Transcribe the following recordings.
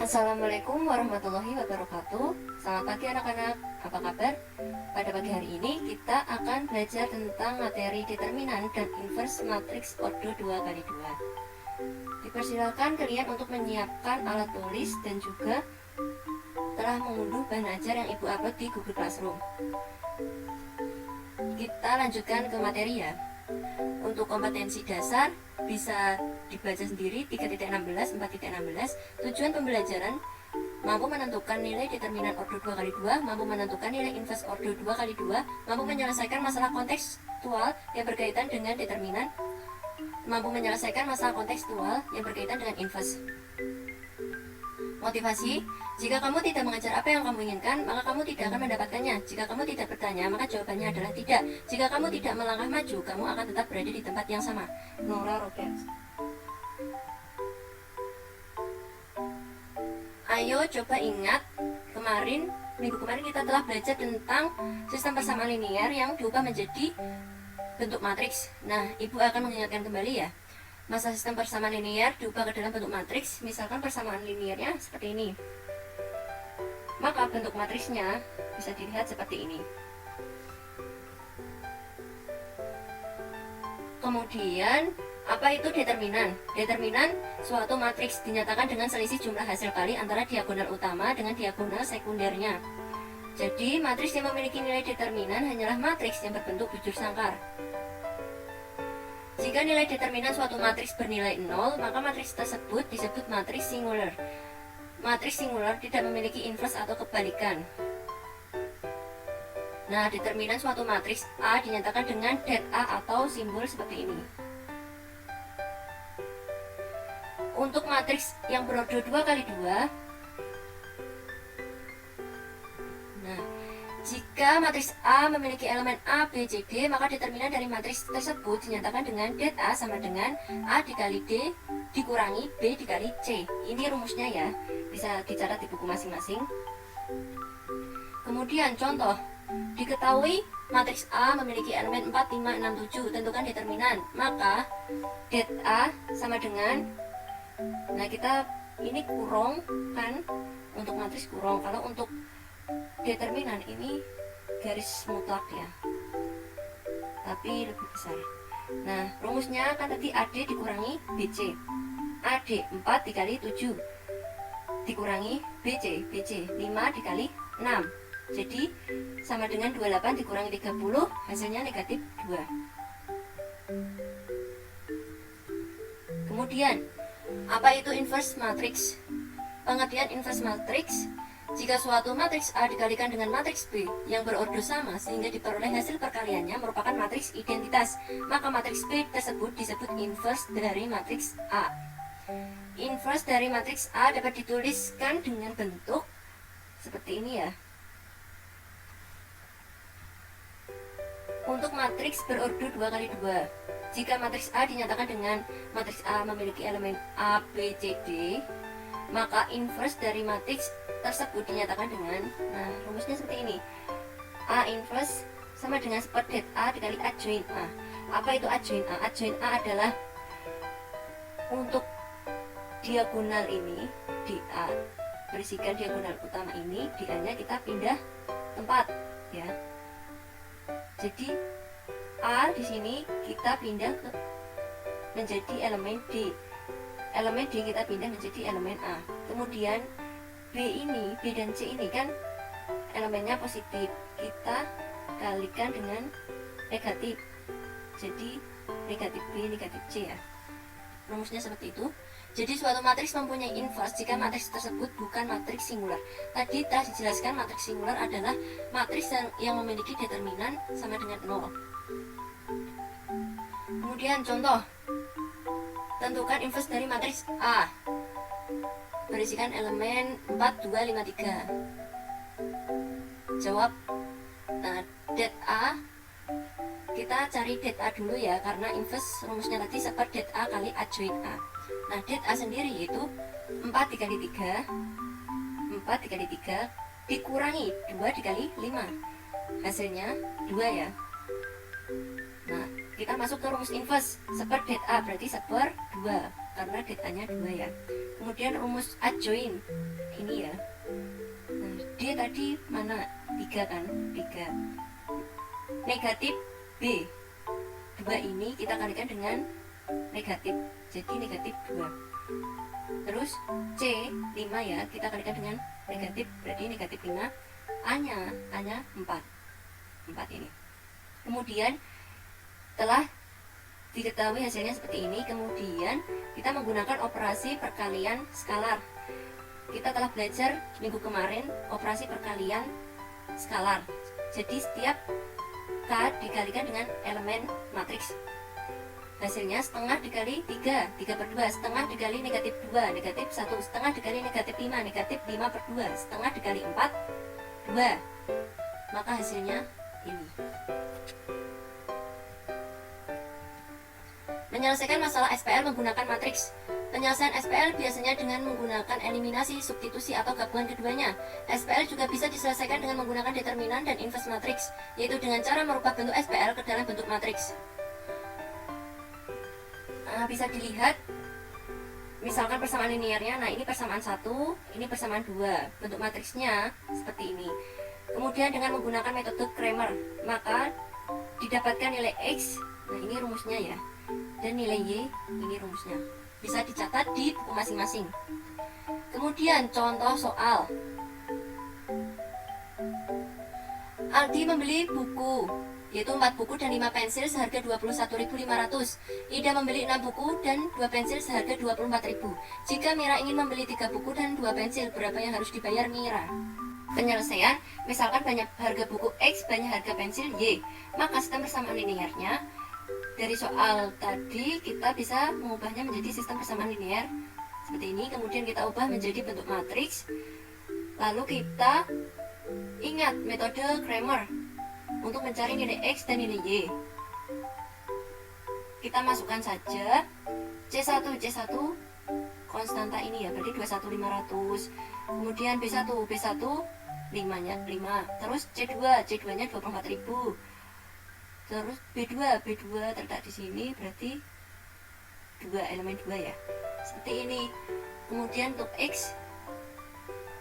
Assalamualaikum warahmatullahi wabarakatuh. Selamat pagi anak-anak, apa kabar? Pada pagi hari ini kita akan belajar tentang materi determinan dan inverse matriks ordo 2x2. Dipersilakan kalian untuk menyiapkan alat tulis dan juga telah mengunduh bahan ajar yang ibu upload di Google Classroom. Kita lanjutkan ke materi ya. Untuk kompetensi dasar bisa dibaca sendiri 3.16, 4.16. Tujuan pembelajaran mampu menentukan nilai determinan ordo 2x2, mampu menentukan nilai inverse ordo 2x2, mampu menyelesaikan masalah kontekstual yang berkaitan dengan determinan, mampu menyelesaikan masalah kontekstual yang berkaitan dengan inverse. Motivasi: jika kamu tidak mengajar apa yang kamu inginkan, maka kamu tidak akan mendapatkannya. Jika kamu tidak bertanya, maka jawabannya adalah tidak. Jika kamu tidak melangkah maju, kamu akan tetap berada di tempat yang sama. Nora Roberts. Ayo coba ingat, minggu kemarin kita telah belajar tentang sistem persamaan linear yang diubah menjadi bentuk matriks. Nah, ibu akan mengingatkan kembali ya. Masa sistem persamaan linear diubah ke dalam bentuk matriks, misalkan persamaan linearnya seperti ini. Maka bentuk matriksnya bisa dilihat seperti ini. Kemudian, apa itu determinan? Determinan suatu matriks dinyatakan dengan selisih jumlah hasil kali antara diagonal utama dengan diagonal sekundernya. Jadi, matriks yang memiliki nilai determinan hanyalah matriks yang berbentuk bujur sangkar. Jika nilai determinan suatu matriks bernilai 0, maka matriks tersebut disebut matriks singular. Matriks singular tidak memiliki inverse atau kebalikan. Nah, determinan suatu matriks A dinyatakan dengan det A atau simbol seperti ini. Untuk matriks yang berordo 2x2, jika matriks A memiliki elemen A, B, C, D, maka determinan dari matriks tersebut dinyatakan dengan det A sama dengan A dikali D dikurangi B dikali C. Ini rumusnya ya, bisa dicatat di buku masing-masing. Kemudian contoh, diketahui matriks A memiliki elemen 4, 5, 6, 7. Tentukan determinan. Maka det A sama dengan, nah kita ini kurung kan, untuk matriks kurung. Kalau untuk determinan ini garis mutlak ya, tapi lebih besar. Nah, rumusnya kan tadi AD dikurangi BC. AD 4 dikali 7 dikurangi BC. BC 5 dikali 6. Jadi sama dengan 28 dikurangi 30, hasilnya negatif 2. Kemudian, apa itu inverse matrix? Pengertian inverse matrix: jika suatu matriks A dikalikan dengan matriks B yang berordo sama sehingga diperoleh hasil perkaliannya merupakan matriks identitas, maka matriks B tersebut disebut inverse dari matriks A. Inverse dari matriks A dapat dituliskan dengan bentuk seperti ini ya. Untuk matriks berordo 2x2, jika matriks A dinyatakan dengan matriks A memiliki elemen A, B, C, D, maka inverse dari matriks tersebut dinyatakan dengan, nah rumusnya seperti ini. A inverse sama dengan seper det A dikali A join A. Apa itu A join A? A join A adalah untuk diagonal ini di A, berisikan diagonal utama ini, di A nya kita pindah tempat ya. Jadi A di sini kita pindah ke menjadi elemen D. Elemen D kita pindah menjadi elemen A. Kemudian B ini, B dan C ini kan elemennya positif, kita kalikan dengan negatif. Jadi negatif B, negatif C ya. Rumusnya seperti itu. Jadi suatu matriks mempunyai inverse jika matriks tersebut bukan matriks singular. Tadi telah dijelaskan matriks singular adalah matriks yang memiliki determinan sama dengan 0. Kemudian contoh, tentukan inverse dari matriks A berisikan elemen 4, 2, 5, 3. Jawab. Nah, det A, kita cari det A dulu ya, karena inverse rumusnya tadi seper det A kali A join A. Nah, det A sendiri yaitu 4 dikali 3 dikurangi 2 dikali 5, hasilnya 2 ya. Nah, kita masuk ke rumus inverse, seper det A berarti seper 2, karena det A nya 2 ya. Kemudian rumus adjoin ini ya. Nah, D tadi mana? 3 kan? 3. Negatif B 2 ini kita kalikan dengan negatif, jadi negatif 2. Terus C 5 ya, kita kalikan dengan negatif, berarti negatif 5. A nya 4 ini. Kemudian telah diketahui hasilnya seperti ini, kemudian kita menggunakan operasi perkalian skalar. Kita telah belajar minggu kemarin operasi perkalian skalar. Jadi setiap K dikalikan dengan elemen matriks, hasilnya setengah dikali 3, 3/2, setengah dikali negatif 2, negatif 1, setengah dikali negatif 5, negatif 5/2, setengah dikali 4, 2. Maka hasilnya ini. Menyelesaikan masalah SPL menggunakan matriks. Penyelesaian SPL biasanya dengan menggunakan eliminasi, substitusi, atau gabungan keduanya. SPL juga bisa diselesaikan dengan menggunakan determinan dan inverse matriks, yaitu dengan cara merubah bentuk SPL ke dalam bentuk matriks. Bisa dilihat misalkan persamaan linearnya. Nah, ini persamaan 1, ini persamaan 2. Bentuk matriksnya seperti ini. Kemudian dengan menggunakan metode Cramer, maka didapatkan nilai X. Nah, ini rumusnya ya. Dan nilai Y, ini rumusnya. Bisa dicatat di buku masing-masing. Kemudian contoh soal. Aldi membeli buku, yaitu 4 buku dan 5 pensil seharga 21.500. Ida membeli 6 buku dan 2 pensil seharga 24.000. Jika Mira ingin membeli 3 buku dan 2 pensil, berapa yang harus dibayar Mira? Penyelesaian, misalkan banyak harga buku X, banyak harga pensil Y. Maka sistem persamaan linearnya dari soal tadi kita bisa mengubahnya menjadi sistem persamaan linear seperti ini. Kemudian kita ubah menjadi bentuk matriks. Lalu kita ingat metode Cramer untuk mencari nilai X dan nilai Y. Kita masukkan saja C1 konstanta ini ya, berarti 21.500. Kemudian B1 5 nya 5. Terus C2 nya 24.000. Terus B2 terletak di sini, berarti 2, elemen 2 ya, seperti ini. Kemudian untuk X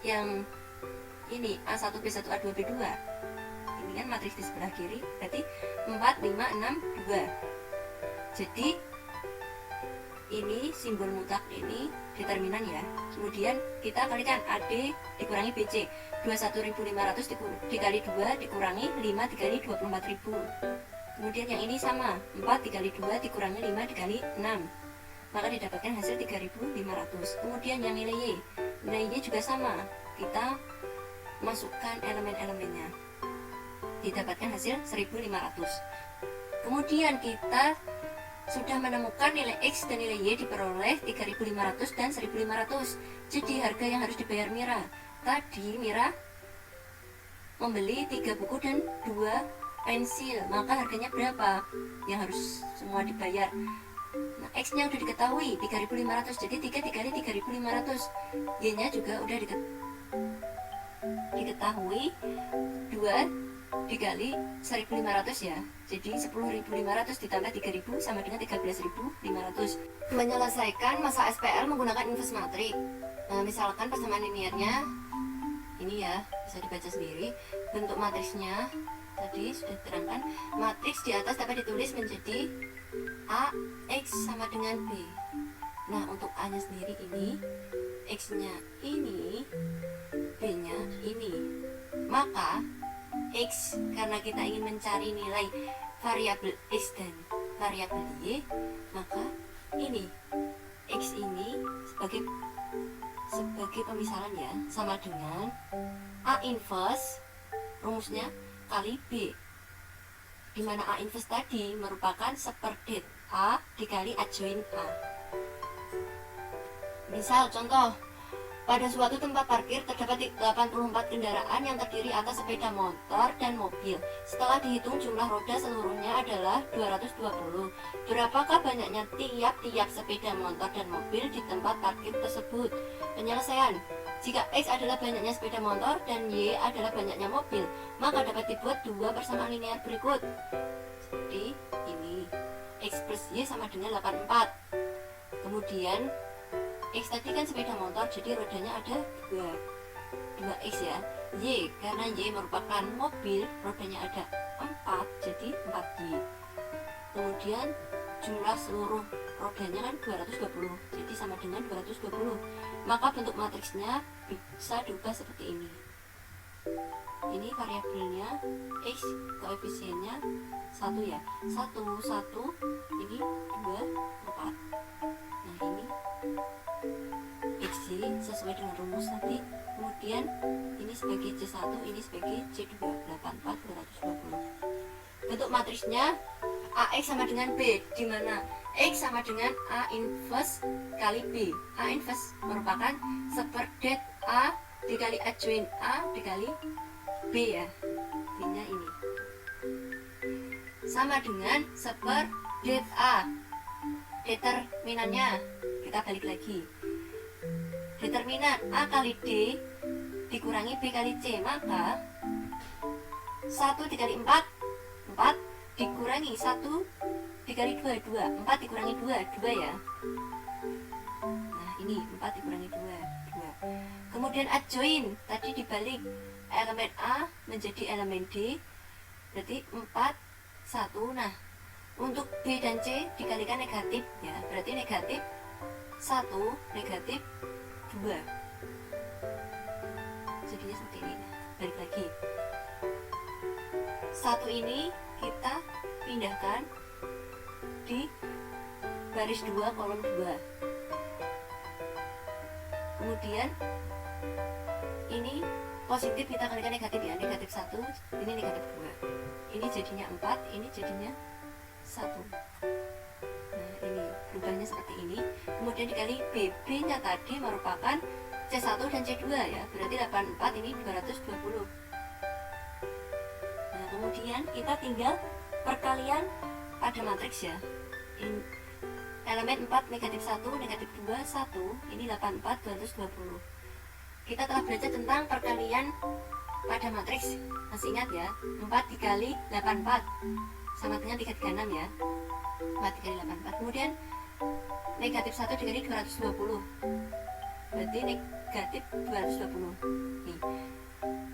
yang ini A1 B1 A2 B2, ini kan matriks di sebelah kiri, berarti 4 5 6 2. Jadi ini simbol mutlak, ini determinan ya. Kemudian kita kalikan AD dikurangi BC, 21.500 dikali 2 dikurangi 5 dikali 24.000. Kemudian yang ini sama, 4 dikali 2 dikurangi 5 dikali 6, maka didapatkan hasil 3.500. Kemudian yang nilai Y juga sama, kita masukkan elemen-elemennya, didapatkan hasil 1.500. Kemudian kita sudah menemukan nilai X dan nilai Y diperoleh 3.500 dan 1.500. Jadi harga yang harus dibayar Mira, tadi Mira membeli 3 buku dan 2 pensil, maka harganya berapa yang harus semua dibayar? Nah, X nya udah diketahui 3.500, jadi 3 dikali 3.500. Y nya juga udah diketahui, 2 dikali 1.500 ya, jadi 10.500 ditambah 3.000 sama dengan 13.500. Menyelesaikan masa SPL menggunakan inverse matrix. Nah, misalkan persamaan linearnya ini ya, bisa dibaca sendiri. Bentuk matriksnya tadi sudah diterangkan. Matriks di atas dapat ditulis menjadi A X sama dengan B. Nah, untuk A nya sendiri ini, X nya ini, B nya ini. Maka X, karena kita ingin mencari nilai variabel X dan variabel Y, maka ini X ini sebagai pemisalan ya, sama dengan A inverse, rumusnya kali B, dimana A inverse tadi merupakan seperdet A dikali adjoin A. Misal contoh, pada suatu tempat parkir terdapat 84 kendaraan yang terdiri atas sepeda motor dan mobil. Setelah dihitung jumlah roda seluruhnya adalah 220. Berapakah banyaknya tiap-tiap sepeda motor dan mobil di tempat parkir tersebut? Penyelesaian. Jika X adalah banyaknya sepeda motor dan Y adalah banyaknya mobil, maka dapat dibuat dua persamaan linear berikut. Seperti ini. X plus Y sama dengan 84. Kemudian X tadi kan sepeda motor, jadi rodanya ada 2X ya. Y, karena Y merupakan mobil, rodanya ada 4, jadi 4Y. Kemudian jumlah seluruh rodanya kan 220, jadi sama dengan 220. Maka bentuk matriksnya bisa diubah seperti ini. Ini variabelnya X, koefisiennya 1 ya, 1, 1, ini 2, 4. Nah ini XY sesuai dengan rumus nanti. Kemudian ini sebagai C1, ini sebagai C2, 84, 220. Bentuk matriksnya AX sama dengan B, di mana X sama dengan A inverse kali B. A inverse merupakan seperdet A dikali adjoin A dikali B ya. B-nya ini sama dengan seperdet A. Determinannya kita balik lagi. Determinan A kali D dikurangi B kali C, maka 1 dikali 4, 4 dikurangi 1 dikali 2, 2, 4 dikurangi 2, 2 ya. Nah ini 4 dikurangi 2, 2. Kemudian adjoin, tadi dibalik elemen A menjadi elemen D, berarti 4, 1. Nah untuk B dan C dikalikan negatif ya, berarti negatif 1, negatif 2. Jadinya seperti ini. Balik lagi, 1 ini kita pindahkan di baris 2 kolom 2. Kemudian ini positif kita kalikan negatif ya, negatif 1, ini negatif 2. Ini jadinya 4, ini jadinya 1. Nah ini berubahnya seperti ini. Kemudian dikali B, B-nya tadi merupakan C1 dan C2 ya, berarti 84, ini 220. Nah kemudian kita tinggal perkalian pada matriks ya. Elemen 4 negatif 1 negatif 2 1, ini 84, 220. Kita telah belajar tentang perkalian pada matriks, masih ingat ya, 4 dikali 84 sama dengan 336 ya, 4 dikali 84. Kemudian negatif 1 dikali 220, berarti negatif 220 nih.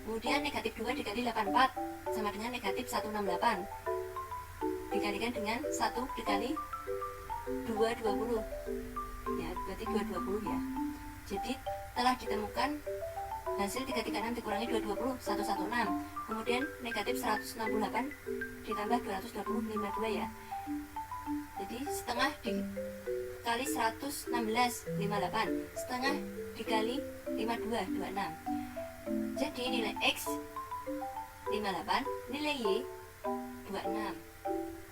Kemudian negatif 2 dikali 84 sama dengan negatif 168, dikalikan dengan 1 dikali 220 ya, berarti 220 ya. Jadi telah ditemukan hasil 336 dikurangi 220, 116. Kemudian negatif 168 ditambah 220, 52 ya. Jadi setengah dikali 116, 58. Setengah dikali 52, 26. Jadi nilai X 58, nilai Y 26.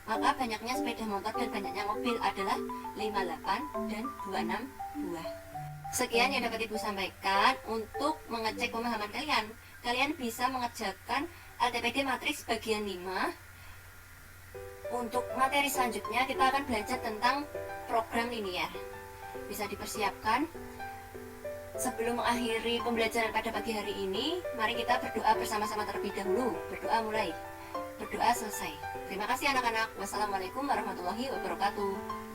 Maka banyaknya sepeda motor dan banyaknya mobil adalah 58 dan 26 buah. Sekian yang dapat Ibu sampaikan. Untuk mengecek pemahaman kalian, kalian bisa mengerjakan LTPD matriks bagian 5. Untuk materi selanjutnya kita akan belajar tentang program linier. Bisa dipersiapkan. Sebelum mengakhiri pembelajaran pada pagi hari ini, mari kita berdoa bersama-sama terlebih dahulu. Berdoa mulai. Berdoa selesai. Terima kasih anak-anak. Wassalamualaikum warahmatullahi wabarakatuh.